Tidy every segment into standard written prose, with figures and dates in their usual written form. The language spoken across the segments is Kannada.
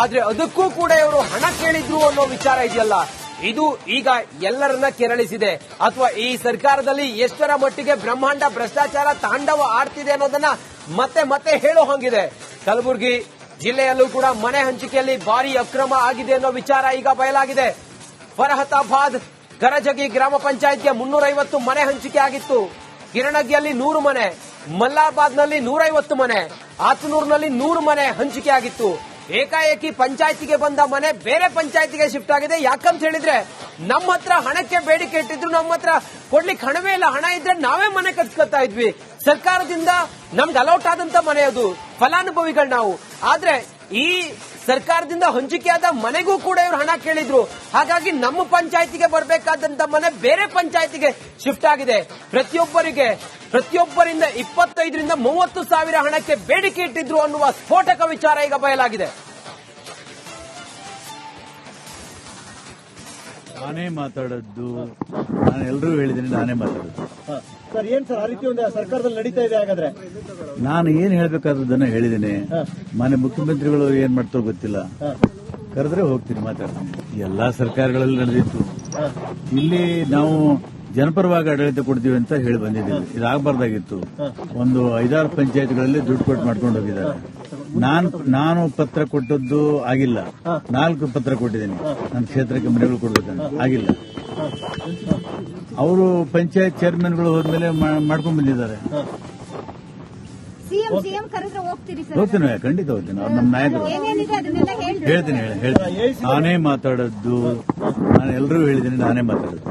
ಆದ್ರೆ ಅದಕ್ಕೂ ಕೂಡ ಇವರು ಹಣ ಕೇಳಿದ್ರು ಅನ್ನೋ ವಿಚಾರ ಇದೆಯಲ್ಲ, ಇದು ಈಗ ಎಲ್ಲರನ್ನ ಕೆರಳಿಸಿದೆ. ಅಥವಾ ಈ ಸರ್ಕಾರದಲ್ಲಿ ಎಷ್ಟರ ಮಟ್ಟಿಗೆ ಬ್ರಹ್ಮಾಂಡ ಭ್ರಷ್ಟಾಚಾರ ತಾಂಡವ ಆಡ್ತಿದೆ ಅನ್ನೋದನ್ನ ಮತ್ತೆ ಮತ್ತೆ ಹೇಳೋ ಹಂಗಿದೆ. ಕಲಬುರಗಿ ಜಿಲ್ಲೆಯಲ್ಲೂ ಕೂಡ ಮನೆ ಹಂಚಿಕೆಯಲ್ಲಿ ಭಾರಿ ಅಕ್ರಮ ಆಗಿದೆ ಅನ್ನೋ ವಿಚಾರ ಈಗ ಬಯಲಾಗಿದೆ. ಫರಹತಾಬಾದ್ ಗರಜಗಿ ಗ್ರಾಮ ಪಂಚಾಯತ್ಗೆ 350 ಮನೆ ಹಂಚಿಕೆ ಆಗಿತ್ತು. ಕಿರಣಗಿಯಲ್ಲಿ 100 ಮನೆ, ಮಲ್ಲಾಬಾದ್ನಲ್ಲಿ 150 ಮನೆ, ಆತನೂರಿನಲ್ಲಿ 100 ಮನೆ ಹಂಚಿಕೆ ಆಗಿತ್ತು. ಏಕಾಏಕಿ ಪಂಚಾಯತಿಗೆ ಬಂದ ಮನೆ ಬೇರೆ ಪಂಚಾಯತಿಗೆ ಶಿಫ್ಟ್ ಆಗಿದೆ. ಯಾಕಂತ ಹೇಳಿದ್ರೆ ನಮ್ಮ ಹತ್ರ ಹಣಕ್ಕೆ ಬೇಡಿಕೆ ಇಟ್ಟಿದ್ರು, ನಮ್ಮ ಹತ್ರ ಕೊಡ್ಲಿಕ್ಕೆ ಹಣವೇ ಇಲ್ಲ. ಹಣ ಇದ್ರೆ ನಾವೇ ಮನೆ ಕಟ್ಸ್ಕೊತಾ ಇದ್ವಿ. ಸರ್ಕಾರದಿಂದ ನಮ್ಗೆ ಅಲೌಟ್ ಆದಂತ ಮನೆ ಅದು, ಫಲಾನುಭವಿಗಳು ನಾವು. ಆದ್ರೆ ಈ ಸರ್ಕಾರದಿಂದ ಹಂಚಿಕೆಯಾದ ಮನೆಗೂ ಕೂಡ ಇವರು ಹಣ ಕೇಳಿದ್ರು. ಹಾಗಾಗಿ ನಮ್ಮ ಪಂಚಾಯತಿಗೆ ಬರಬೇಕಾದಂತ ಮನೆ ಬೇರೆ ಪಂಚಾಯತಿಗೆ ಶಿಫ್ಟ್ ಆಗಿದೆ. ಪ್ರತಿಯೊಬ್ಬರಿಂದ 25ರಿಂದ 30 ಸಾವಿರ ಹಣಕ್ಕೆ ಬೇಡಿಕೆ ಇಟ್ಟಿದ್ರು ಅನ್ನುವ ಸ್ಫೋಟಕ ವಿಚಾರ ಈಗ ಬಯಲಾಗಿದೆ. ನಾನೇ ಮಾತಾಡದ್ದು, ನಾನು ಎಲ್ಲರೂ ಹೇಳಿದ್ದೀನಿ, ನಾನೇ ಮಾತಾಡೋದು. ಸರ್, ಏನ್ ಸರ್ ಆ ರೀತಿ ಒಂದು ಸರ್ಕಾರದಲ್ಲಿ ನಡೀತಾ ಇದೆ? ಹಾಗಾದ್ರೆ ನಾನು ಏನ್ ಹೇಳ್ಬೇಕಾದದನ್ನ ಹೇಳಿದ್ದೀನಿ. ಮಾನ್ಯ ಮುಖ್ಯಮಂತ್ರಿಗಳು ಏನ್ ಮಾಡ್ತಾರೋ ಗೊತ್ತಿಲ್ಲ, ಕರೆದ್ರೆ ಹೋಗ್ತೀನಿ, ಮಾತಾಡ್ತೀನಿ. ಎಲ್ಲಾ ಸರ್ಕಾರಗಳಲ್ಲಿ ನಡೆದಿತ್ತು. ಇಲ್ಲಿ ನಾವು ಜನಪರವಾಗಿ ಆಡಳಿತ ಕೊಡ್ತೀವಿ ಅಂತ ಹೇಳಿ ಬಂದಿದ್ದೀವಿ. ಇದಾಗಬಾರ್ದಾಗಿತ್ತು. ಒಂದು 5-6 ಪಂಚಾಯತ್ಗಳಲ್ಲಿ ದುಡ್ಡು ಕೊಟ್ಟು ಮಾಡ್ಕೊಂಡು ಹೋಗಿದ್ದಾರೆ. ನಾನು ಪತ್ರ ಕೊಟ್ಟದ್ದು ಆಗಿಲ್ಲ. 4 ಪತ್ರ ಕೊಟ್ಟಿದ್ದೀನಿ ನನ್ನ ಕ್ಷೇತ್ರಕ್ಕೆ ಮನೆಗಳು ಕೊಡ್ಬೇಕಂತ, ಆಗಿಲ್ಲ. ಅವರು ಪಂಚಾಯತ್ ಚೇರ್ಮನ್ಗಳು ಹೋದ್ಮೇಲೆ ಮಾಡ್ಕೊಂಡ್ ಬಂದಿದ್ದಾರೆ. ಹೋಗ್ತೀನಿ, ಖಂಡಿತ ಹೋಗ್ತೀನಿ. ಅವ್ರು ನಮ್ಮ ನಾಯಕರು. ಹೇಳ್ತೀನಿ. ನಾನೇ ಮಾತಾಡದ್ದು, ನಾನು ಎಲ್ಲರೂ ಹೇಳಿದ್ದೀನಿ, ನಾನೇ ಮಾತಾಡೋದು.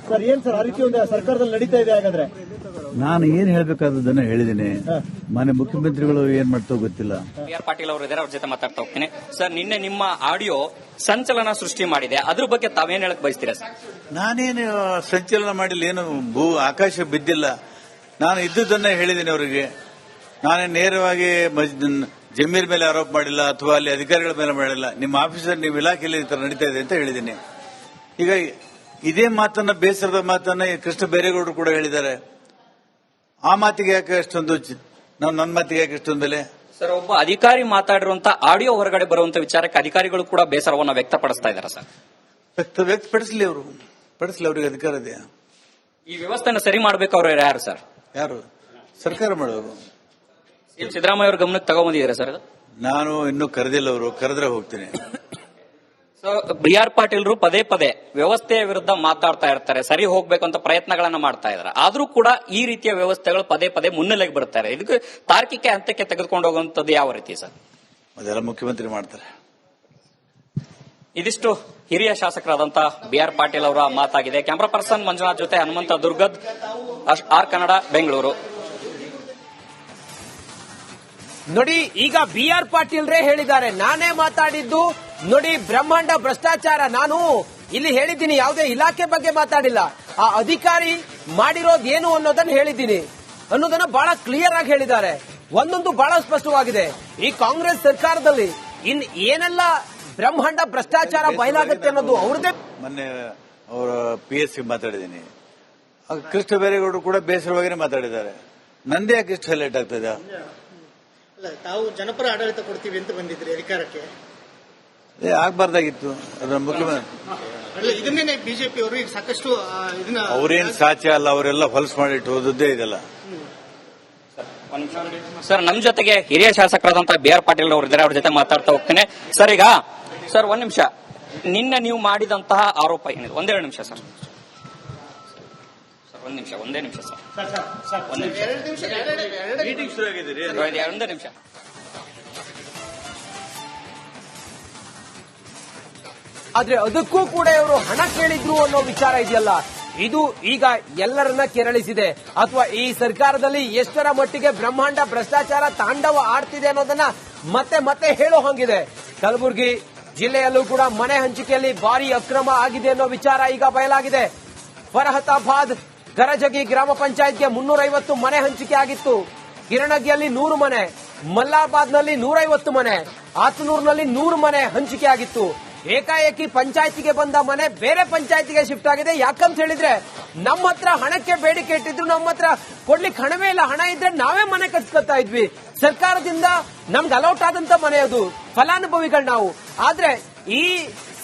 ಸರ್, ಏನ್ ಸರ್ ಆ ರೀತಿ ಒಂದು ಸರ್ಕಾರದಲ್ಲಿ ನಡೀತಾ ಇದೆ? ಹಾಗಾದ್ರೆ ನಾನು ಏನ್ ಹೇಳ್ಬೇಕಾದದನ್ನ ಹೇಳಿದ್ದೀನಿ. ಮಾನ್ಯ ಮುಖ್ಯಮಂತ್ರಿಗಳು ಏನ್ ಮಾಡ್ತಾರೋ ಗೊತ್ತಿಲ್ಲ. ಆರ್ ಪಾಟೀಲ್ ಅವರು ಇದ್ದಾರೆ, ಅವ್ರ ಜೊತೆ ಮಾತಾಡ್ತಾ ಹೋಗ್ತೀನಿ. ಸರ್, ನಿನ್ನೆ ನಿಮ್ಮ ಆಡಿಯೋ ಸಂಚಲನ ಸೃಷ್ಟಿ ಮಾಡಿದೆ, ಅದ್ರ ಬಗ್ಗೆ ತಾವೇನ್ ಹೇಳಕ್ ಬಯಸ್ತೀರಾ ಸರ್? ನಾನೇನು ಸಂಚಲನ ಮಾಡಿಲ್ಲ, ಏನು ಆಕಾಶ ಬಿದ್ದಿಲ್ಲ. ನಾನು ಇದ್ದುದನ್ನ ಹೇಳಿದ್ದೀನಿ ಅವರಿಗೆ. ನಾನೇ ನೇರವಾಗಿ ಜಮೀರ್ ಮೇಲೆ ಆರೋಪ ಮಾಡಿಲ್ಲ, ಅಥವಾ ಅಲ್ಲಿ ಅಧಿಕಾರಿಗಳ ಮೇಲೆ ಮಾಡಿಲ್ಲ. ನಿಮ್ಮ ಆಫೀಸರ್, ನಿಮ್ಮ ಇಲಾಖೆಯಲ್ಲಿ ಈ ತರ ನಡೀತಾ ಇದೆ ಅಂತ ಹೇಳಿದ್ದೀನಿ. ಈಗ ಇದೇ ಮಾತನ್ನ, ಬೇಸರದ ಮಾತನ್ನ ಕೃಷ್ಣ ಬೈರೇಗೌಡರು ಕೂಡ ಹೇಳಿದ್ದಾರೆ. ಆ ಮಾತಿಗೆ ಯಾಕೆ ಅಷ್ಟೊಂದು, ನನ್ನ ಮಾತಿಗೆ ಯಾಕೆ ಅಷ್ಟೊಂದು ಬೆಲೆ? ಸರ್, ಒಬ್ಬ ಅಧಿಕಾರಿ ಮಾತಾಡಿರುವಂತ ಆಡಿಯೋ ಹೊರಗಡೆ ಬರುವಂತ ವಿಚಾರಕ್ಕೆ ಅಧಿಕಾರಿಗಳು ಕೂಡ ಬೇಸರವನ್ನು ವ್ಯಕ್ತಪಡಿಸ್ತಾ ಇದ್ದಾರೆ ಸರ್. ವ್ಯಕ್ತಪಡಿಸಲಿ, ಅವರು ಪಡಿಸಲಿ, ಅವರಿಗೆ ಅಧಿಕಾರ ಇದೆ. ಈ ವ್ಯವಸ್ಥೆನ ಸರಿ ಮಾಡಬೇಕು ಅವರು ಯಾರು ಸರ್? ಯಾರು? ಸರ್ಕಾರ ಮಾಡೋರು. ಸಿದ್ದರಾಮಯ್ಯ ಅವ್ರ ಗಮನಕ್ಕೆ ತಗೊಂಡ್ಬಂದಿದ್ದಾರೆ ಸರ್? ನಾನು ಇನ್ನೂ ಕರೆದಿಲ್ಲ, ಅವರು ಕರೆದ್ರೆ ಹೋಗ್ತೀನಿ. ಬಿ ಆರ್ ಪಾಟೀಲ್ರು ಪದೇ ಪದೇ ವ್ಯವಸ್ಥೆಯ ವಿರುದ್ಧ ಮಾತಾಡ್ತಾ ಇರ್ತಾರೆ, ಸರಿ ಹೋಗ್ಬೇಕು ಅಂತ ಪ್ರಯತ್ನಗಳನ್ನ ಮಾಡ್ತಾ ಇದ್ದಾರೆ. ಆದ್ರೂ ಕೂಡ ಈ ರೀತಿಯ ವ್ಯವಸ್ಥೆಗಳು ಪದೇ ಪದೇ ಮುನ್ನೆಲೆಗೆ ಬರ್ತಾರೆ. ಇದಕ್ಕೆ ತಾರ್ಕಿಕ ಹಂತಕ್ಕೆ ತೆಗೆದುಕೊಂಡು ಹೋಗುವಂತದ್ದು ಯಾವ ರೀತಿ ಸರ್? ಅದೆಲ್ಲ ಮುಖ್ಯಮಂತ್ರಿ ಮಾಡ್ತಾರೆ. ಇದಿಷ್ಟು ಹಿರಿಯ ಶಾಸಕರಾದಂತ ಬಿ ಆರ್ ಪಾಟೀಲ್ ಅವರ ಮಾತಾಗಿದೆ. ಕ್ಯಾಮರಾ ಪರ್ಸನ್ ಮಂಜುನಾಥ್ ಜೊತೆ ಹನುಮಂತ ದುರ್ಗದ್, ಆರ್ ಕನ್ನಡ, ಬೆಂಗಳೂರು. ನೋಡಿ, ಈಗ ಬಿ ಆರ್ ಪಾಟೀಲ್ರೇ ಹೇಳಿದ್ದಾರೆ, ನಾನೇ ಮಾತಾಡಿದ್ದು. ನೋಡಿ, ಬ್ರಹ್ಮಾಂಡ ಭ್ರಷ್ಟಾಚಾರ ನಾನು ಇಲ್ಲಿ ಹೇಳಿದ್ದೀನಿ, ಯಾವುದೇ ಇಲಾಖೆ ಬಗ್ಗೆ ಮಾತಾಡಿಲ್ಲ. ಆ ಅಧಿಕಾರಿ ಮಾಡಿರೋದು ಏನು ಅನ್ನೋದನ್ನ ಹೇಳಿದ್ದೀನಿ ಅನ್ನೋದನ್ನ ಬಹಳ ಕ್ಲಿಯರ್ ಆಗಿ ಹೇಳಿದ್ದಾರೆ. ಒಂದೊಂದು ಬಹಳ ಸ್ಪಷ್ಟವಾಗಿದೆ. ಈ ಕಾಂಗ್ರೆಸ್ ಸರ್ಕಾರದಲ್ಲಿ ಏನೆಲ್ಲ ಬ್ರಹ್ಮಾಂಡ ಭ್ರಷ್ಟಾಚಾರ ಬಯಲಾಗುತ್ತೆ ಅನ್ನೋದು ಅವ್ರದೇ. ಮೊನ್ನೆ ಅವರ PSC ಮಾತಾಡಿದ್ದೀನಿ. ಕೃಷ್ಣ ಬೈರೇಗೌಡರು ಕೂಡ ಬೇಸರವಾಗಿಯೇ ಮಾತಾಡಿದ್ದಾರೆ. ನಂದೇ ಯಾಕೆ ಇಷ್ಟು ಹೈಲೈಟ್ ಆಗ್ತದೆ? ತಾವು ಜನಪರ ಆಡಳಿತ ಕೊಡ್ತೀವಿ ಅಂತ ಬಂದಿದ್ರಿ ಅಧಿಕಾರಕ್ಕೆ, ಆಗ್ಬಾರ್ದಾಗಿತ್ತು. ಅದರ ಮುಖ್ಯಮಂತ್ರಿ ಇದನ್ನೇ ಬಿಜೆಪಿ ಅವರು ಈಗ ಸಾಕಷ್ಟು ಅವ್ರೇನ್ ಸಾಧ್ಯ ಅಲ್ಲ, ಅವರೆಲ್ಲ ಹೊಲಸು ಮಾಡಿಟ್ಟು ಹೋದದ್ದೇ ಇದೆಲ್ಲ. ಸರ್, ನಮ್ ಜೊತೆಗೆ ಹಿರಿಯ ಶಾಸಕರಾದಂತಹ ಬಿ ಆರ್ ಪಾಟೀಲ್ ಅವರು ಇದ್ದಾರೆ, ಅವ್ರ ಜೊತೆ ಮಾತಾಡ್ತಾ ಹೋಗ್ತೇನೆ. ಸರ್, ಈಗ ಸರ್ ಒಂದ್ ನಿಮಿಷ, ನಿನ್ನೆ ನೀವು ಮಾಡಿದಂತಹ ಆರೋಪ ಏನಿದೆ? ಒಂದೇ ನಿಮಿಷ ಸರ್, ಒಂದೇ ನಿಮಿಷ ಸರ್, ಒಂದೇ ನಿಮಿಷ. ಆದ್ರೆ ಅದಕ್ಕೂ ಕೂಡ ಇವರು ಹಣ ಕೇಳಿದ್ರು ಅನ್ನೋ ವಿಚಾರ ಇದೆಯಲ್ಲ, ಇದು ಈಗ ಎಲ್ಲರನ್ನ ಕೆರಳಿಸಿದೆ. ಅಥವಾ ಈ ಸರ್ಕಾರದಲ್ಲಿ ಎಷ್ಟರ ಮಟ್ಟಿಗೆ ಬ್ರಹ್ಮಾಂಡ ಭ್ರಷ್ಟಾಚಾರ ತಾಂಡವ ಆಡ್ತಿದೆ ಅನ್ನೋದನ್ನ ಮತ್ತೆ ಮತ್ತೆ ಹೇಳೋ ಹಂಗಿದೆ. ಕಲಬುರಗಿ ಜಿಲ್ಲೆಯಲ್ಲೂ ಕೂಡ ಮನೆ ಹಂಚಿಕೆಯಲ್ಲಿ ಭಾರಿ ಅಕ್ರಮ ಆಗಿದೆ ಅನ್ನೋ ವಿಚಾರ ಈಗ ಬಯಲಾಗಿದೆ. ಫರಹತಾಬಾದ್ ಗರಜಗಿ ಗ್ರಾಮ ಪಂಚಾಯತ್ಗೆ 350 ಮನೆ ಹಂಚಿಕೆ ಆಗಿತ್ತು. ಕಿರಣಗಿಯಲ್ಲಿ 100 ಮನೆ, ಮಲ್ಲಾಬಾದ್ನಲ್ಲಿ 150 ಮನೆ, ಆತನೂರಿನಲ್ಲಿ 100 ಮನೆ ಹಂಚಿಕೆ ಆಗಿತ್ತು. ಏಕಾಏಕಿ ಪಂಚಾಯತಿಗೆ ಬಂದ ಮನೆ ಬೇರೆ ಪಂಚಾಯತಿಗೆ ಶಿಫ್ಟ್ ಆಗಿದೆ. ಯಾಕಂತ ಹೇಳಿದ್ರೆ ನಮ್ಮ ಹತ್ರ ಹಣಕ್ಕೆ ಬೇಡಿಕೆ ಇಟ್ಟಿದ್ರು, ನಮ್ಮ ಹತ್ರ ಕೊಡ್ಲಿಕ್ಕೆ ಹಣವೇ ಇಲ್ಲ. ಹಣ ಇದ್ರೆ ನಾವೇ ಮನೆ ಕಟ್ಸ್ಕೊತಾ ಇದ್ವಿ. ಸರ್ಕಾರದಿಂದ ನಮ್ಗೆ ಅಲೌಟ್ ಆದಂತ ಮನೆ ಅದು, ಫಲಾನುಭವಿಗಳು ನಾವು. ಆದ್ರೆ ಈ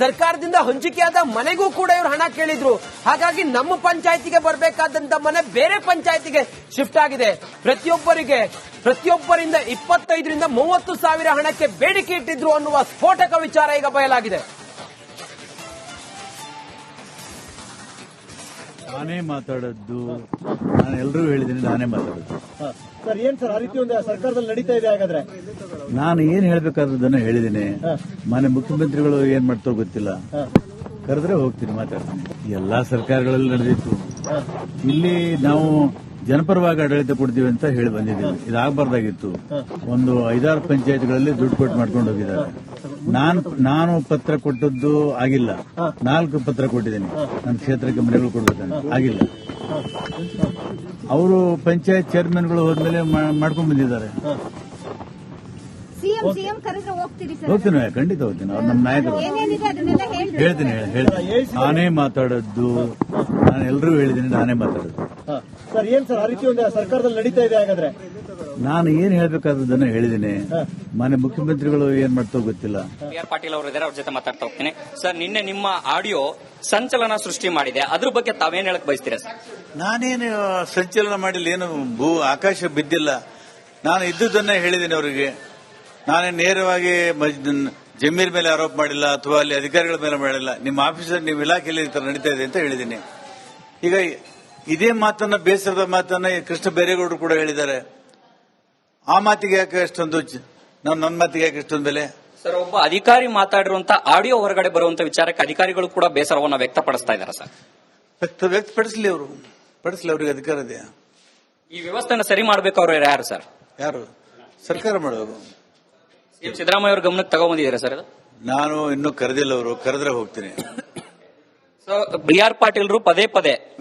ಸರ್ಕಾರದಿಂದ ಹಂಚಿಕೆಯಾದ ಮನೆಗೂ ಕೂಡ ಇವರು ಹಣ ಕೇಳಿದ್ರು. ಹಾಗಾಗಿ ನಮ್ಮ ಪಂಚಾಯತಿಗೆ ಬರಬೇಕಾದಂತ ಮನೆ ಬೇರೆ ಪಂಚಾಯತಿಗೆ ಶಿಫ್ಟ್ ಆಗಿದೆ. ಪ್ರತಿಯೊಬ್ಬರಿಂದ 25ರಿಂದ 30 ಸಾವಿರ ಹಣಕ್ಕೆ ಬೇಡಿಕೆ ಇಟ್ಟಿದ್ರು ಅನ್ನುವ ಸ್ಫೋಟಕ ವಿಚಾರ ಈಗ ಬಯಲಾಗಿದೆ. ನಾನೇ ಮಾತಾಡದ್ದು, ನಾನು ಎಲ್ರಿಗೂ ಹೇಳಿದ್ದೀನಿ, ನಾನೇ ಮಾತಾಡೋದು. ಸರ್ ಏನ್ ಸರ್ ಆ ರೀತಿ ಒಂದು ಸರ್ಕಾರದಲ್ಲಿ ನಡೀತಾ ಇದೆ? ಹಾಗಾದ್ರೆ ನಾನು ಏನ್ ಹೇಳ್ಬೇಕಾದದನ್ನ ಹೇಳಿದ್ದೀನಿ. ಮಾನ್ಯ ಮುಖ್ಯಮಂತ್ರಿಗಳು ಏನ್ ಮಾಡ್ತಾರೋ ಗೊತ್ತಿಲ್ಲ, ಕರೆದ್ರೆ ಹೋಗ್ತೀನಿ, ಮಾತಾಡ್ತೀನಿ. ಎಲ್ಲಾ ಸರ್ಕಾರಗಳಲ್ಲಿ ನಡೆದಿತ್ತು. ಇಲ್ಲಿ ನಾವು ಜನಪರವಾಗಿ ಆಡಳಿತ ಕೊಡ್ತೀವಿ ಅಂತ ಹೇಳಿ ಬಂದಿದ್ದೀವಿ. ಇದಾಗಬಾರ್ದಾಗಿತ್ತು. ಒಂದು 5-6 ಪಂಚಾಯತ್ಗಳಲ್ಲಿ ದುಡ್ಡು ಕೊಟ್ಟು ಮಾಡ್ಕೊಂಡು ಹೋಗಿದ್ದಾರೆ. ನಾನು ಪತ್ರ ಕೊಟ್ಟದ್ದು ಆಗಿಲ್ಲ. 4 ಪತ್ರ ಕೊಟ್ಟಿದ್ದೀನಿ ನನ್ನ ಕ್ಷೇತ್ರಕ್ಕೆ ಮನೆಗಳು ಕೊಡ್ಬೇಕಂತ, ಆಗಿಲ್ಲ. ಅವರು ಪಂಚಾಯತ್ ಚೇರ್ಮನ್ಗಳು ಹೋದ್ಮೇಲೆ ಮಾಡ್ಕೊಂಡ್ ಬಂದಿದ್ದಾರೆ. ಹೋಗ್ತೀನಿ, ಖಂಡಿತ ಹೋಗ್ತೀನಿ. ಅವ್ರು ನಮ್ಮ ನಾಯಕರು. ಹೇಳ್ತೀನಿ. ನಾನೇ ಮಾತಾಡದ್ದು, ನಾನು ಎಲ್ರಿಗೂ ಹೇಳಿದ್ದೀನಿ, ನಾನೇ ಮಾತಾಡೋದು. ಸರ್ ಏನ್ ಸರ್ ಆ ರೀತಿ ಒಂದು ಸರ್ಕಾರದಲ್ಲಿ ನಡೀತಾ ಇದೆ? ಹಾಗಾದ್ರೆ ನಾನು ಏನ್ ಹೇಳ್ಬೇಕಾದದನ್ನ ಹೇಳಿದ್ದೀನಿ. ಮಾನ್ಯ ಮುಖ್ಯಮಂತ್ರಿಗಳು ಏನ್ ಮಾಡ್ತಾರೋ ಗೊತ್ತಿಲ್ಲ. BR ಪಾಟೀಲ್ ಅವರು ಇದ್ದಾರೆ, ಅವ್ರ ಜೊತೆ ಮಾತಾಡ್ತಾ ಹೋಗ್ತೀನಿ. ಸರ್, ನಿನ್ನೆ ನಿಮ್ಮ ಆಡಿಯೋ ಸಂಚಲನ ಸೃಷ್ಟಿ ಮಾಡಿದೆ, ಅದ್ರ ಬಗ್ಗೆ ತಾವೇನ್ ಹೇಳಕ್ ಬಯಸ್ತೀರಾ ಸರ್? ನಾನೇನು ಸಂಚಲನ ಮಾಡಿಲ್ಲ, ಏನು ಆಕಾಶ ಬಿದ್ದಿಲ್ಲ. ನಾನು ಇದ್ದುದನ್ನ ಹೇಳಿದ್ದೀನಿ ಅವರಿಗೆ. ನಾನೇ ನೇರವಾಗಿ ಜಮೀರ್ ಮೇಲೆ ಆರೋಪ ಮಾಡಿಲ್ಲ ಅಥವಾ ಅಲ್ಲಿ ಅಧಿಕಾರಿಗಳ ಮೇಲೆ ಮಾಡಿಲ್ಲ. ನಿಮ್ಮ ಆಫೀಸರ್, ನಿಮ್ಮ ಇಲಾಖೆಯಲ್ಲಿ ಈ ತರ ನಡೀತಾ ಇದೆ ಅಂತ ಹೇಳಿದ್ದೀನಿ. ಈಗ ಇದೇ ಮಾತನ್ನ, ಬೇಸರದ ಮಾತನ್ನ ಕೃಷ್ಣ ಬೈರೇಗೌಡರು ಕೂಡ ಹೇಳಿದ್ದಾರೆ. ಆ ಮಾತಿಗೆ ಯಾಕೆ ಅಷ್ಟೊಂದು, ನನ್ನ ಮಾತಿಗೆ ಯಾಕೆ ಅಷ್ಟೊಂದು ಬೆಲೆ? ಸರ್, ಒಬ್ಬ ಅಧಿಕಾರಿ ಮಾತಾಡಿರುವಂತ ಆಡಿಯೋ ಹೊರಗಡೆ ಬರುವಂತ ವಿಚಾರಕ್ಕೆ ಅಧಿಕಾರಿಗಳು ಕೂಡ ಬೇಸರವನ್ನು ವ್ಯಕ್ತಪಡಿಸ್ತಾ ಇದ್ದಾರೆ ಸರ್. ವ್ಯಕ್ತಪಡಿಸಲಿ, ಅವರು ಪಡಿಸಲಿ, ಅವರಿಗೆ ಅಧಿಕಾರ ಇದೆ. ಈ ವ್ಯವಸ್ಥೆನ ಸರಿ ಮಾಡಬೇಕು ಅವರು ಯಾರು ಸರ್? ಯಾರು? ಸರ್ಕಾರ ಮಾಡಬೇಕು. ಸಿದ್ದರಾಮಯ್ಯ ಅವ್ರ ಗಮನಕ್ಕೆ ತಗೊಂಡ್ಬಂದಿದ್ದಾರೆ ಸರ್ ಇದು? ನಾನು ಇನ್ನೂ ಕರೆದಿಲ್ಲ, ಅವರು ಕರೆದ್ರೆ ಹೋಗ್ತೀನಿ. BR ಪಾಟೀಲ್ರು ಪದೇ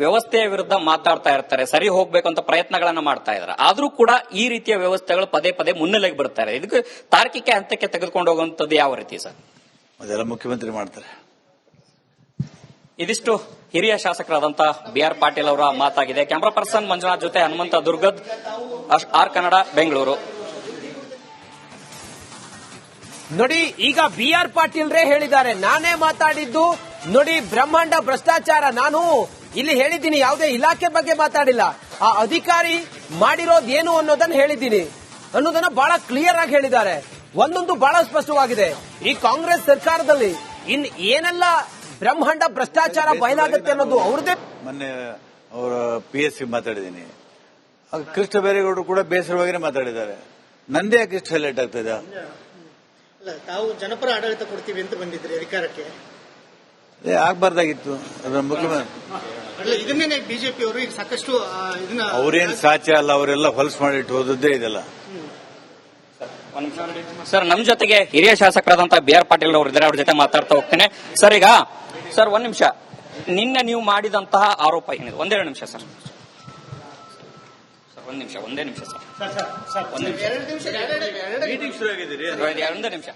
ವ್ಯವಸ್ಥೆಯ ವಿರುದ್ಧ ಮಾತಾಡ್ತಾ ಇರ್ತಾರೆ, ಸರಿ ಹೋಗ್ಬೇಕು ಅಂತ ಪ್ರಯತ್ನಗಳನ್ನ ಮಾಡ್ತಾ ಇದ್ದಾರೆ. ಆದ್ರೂ ಕೂಡ ಈ ರೀತಿಯ ವ್ಯವಸ್ಥೆಗಳು ಪದೇ ಮುನ್ನೆಲೆಗೆ ಬರ್ತಾರೆ. ಇದಕ್ಕೆ ತಾರ್ಕಿಕ ಹಂತಕ್ಕೆ ತೆಗೆದುಕೊಂಡು ಹೋಗುವಂತದ್ದು ಯಾವ ರೀತಿ ಸರ್? ಅದೆಲ್ಲ ಮುಖ್ಯಮಂತ್ರಿ ಮಾಡ್ತಾರೆ. ಇದಿಷ್ಟು ಹಿರಿಯ ಶಾಸಕರಾದಂತ BR ಪಾಟೀಲ್ ಅವರ ಮಾತಾಗಿದೆ. ಕ್ಯಾಮರಾ ಪರ್ಸನ್ ಮಂಜುನಾಥ್ ಜೊತೆ ಹನುಮಂತ ದುರ್ಗದ್, ಆರ್ ಕನ್ನಡ, ಬೆಂಗಳೂರು. ನೋಡಿ, ಈಗ BR ಪಾಟೀಲ್ರೇ ಹೇಳಿದ್ದಾರೆ, ನಾನೇ ಮಾತಾಡಿದ್ದು. ನೋಡಿ, ಬ್ರಹ್ಮಾಂಡ ಭ್ರಷ್ಟಾಚಾರ ನಾನು ಇಲ್ಲಿ ಹೇಳಿದ್ದೀನಿ, ಯಾವುದೇ ಇಲಾಖೆ ಬಗ್ಗೆ ಮಾತಾಡಿಲ್ಲ. ಆ ಅಧಿಕಾರಿ ಮಾಡಿರೋದು ಏನು ಅನ್ನೋದನ್ನ ಹೇಳಿದ್ದೀನಿ ಅನ್ನೋದನ್ನ ಬಹಳ ಕ್ಲಿಯರ್ ಆಗಿ ಹೇಳಿದ್ದಾರೆ. ಒಂದೊಂದು ಬಹಳ ಸ್ಪಷ್ಟವಾಗಿದೆ. ಈ ಕಾಂಗ್ರೆಸ್ ಸರ್ಕಾರದಲ್ಲಿ ಇನ್ ಏನೆಲ್ಲ ಬ್ರಹ್ಮಾಂಡ ಭ್ರಷ್ಟಾಚಾರ ಬಯಲಾಗುತ್ತೆ ಅನ್ನೋದು ಅವ್ರದೇ. ಮೊನ್ನೆ ಅವರ PSC ಮಾತಾಡಿದ್ದೀನಿ. ಕೃಷ್ಣ ಬೈರೇಗೌಡರು ಕೂಡ ಬೇಸರವಾಗಿಯೇ ಮಾತಾಡಿದ್ದಾರೆ. ನಂದೇ ಯಾಕೆ ಇಷ್ಟು ಹೈಲೈಟ್ ಆಗ್ತದೆ? ಅಲ್ಲ, ತಾವು ಜನಪರ ಆಡಳಿತ ಕೊಡ್ತೀವಿ ಅಂತ ಬಂದಿದ್ರಿ ಅಧಿಕಾರಕ್ಕೆ. ಆಗ್ಬಾರ್ದಾಗಿತ್ತು. ಮುಖ್ಯಮಂತ್ರಿ ಇದನ್ನೇ ಬಿಜೆಪಿ ಅವರು ಈಗ ಸಾಕಷ್ಟು ಇದನ್ನ, ಅವ್ರೇನ್ ಸಾಧ್ಯ ಅಲ್ಲ, ಅವರೆಲ್ಲ ಹೊಲಸು ಮಾಡಿಟ್ಟು ಹೋದದ್ದೇ ಇದೆಲ್ಲ. ಸರ್, ನಮ್ ಜೊತೆಗೆ ಹಿರಿಯ ಶಾಸಕರಾದಂತ BR ಪಾಟೀಲ್ ಅವರು ಇದ್ದಾರೆ, ಅವ್ರ ಜೊತೆ ಮಾತಾಡ್ತಾ ಹೋಗ್ತೇನೆ. ಸರ್, ಈಗ ಸರ್ ಒಂದ್ ನಿಮಿಷ, ನಿನ್ನೆ ನೀವು ಮಾಡಿದಂತಹ ಆರೋಪ ಏನಿದೆ? ಒಂದೆರಡು ನಿಮಿಷ ಸರ್, ಒಂದೇ ನಿಮಿಷ ಸರ್, ಒಂದೇ ನಿಮಿಷ.